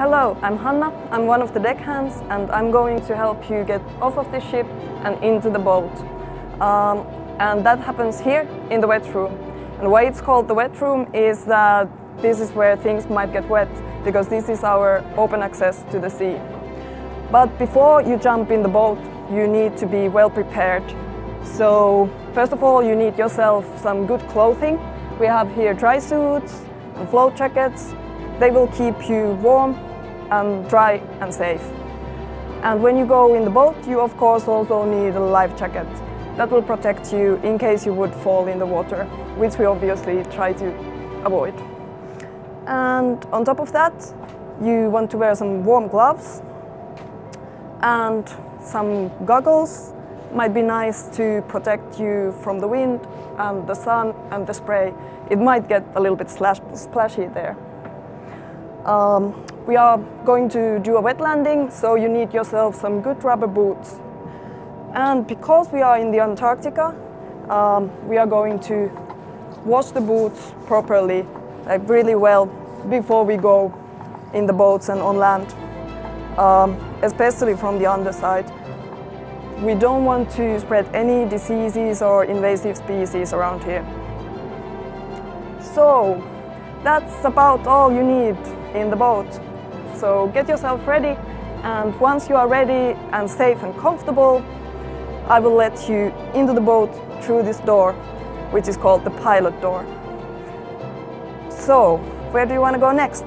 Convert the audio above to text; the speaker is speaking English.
Hello, I'm Hanna. I'm one of the deckhands and I'm going to help you get off of the ship and into the boat. And that happens here in the wet room. And why it's called the wet room is that this is where things might get wet, because this is our open access to the sea. But before you jump in the boat, you need to be well prepared. So first of all, you need yourself some good clothing. We have here dry suits and float jackets. They will keep you warm and dry and safe. And when you go in the boat, you of course also need a life jacket. That will protect you in case you would fall in the water, which we obviously try to avoid. And on top of that, you want to wear some warm gloves and some goggles. Might be nice to protect you from the wind and the sun and the spray. It might get a little bit splashy there. We are going to do a wet landing, so you need yourself some good rubber boots. And because we are in the Antarctica, we are going to wash the boots properly, like really well, before we go in the boats and on land, especially from the underside. We don't want to spread any diseases or invasive species around here. So that's about all you need in the boat. So get yourself ready, and once you are ready and safe and comfortable, I will let you into the boat through this door, which is called the pilot door. So, where do you want to go next?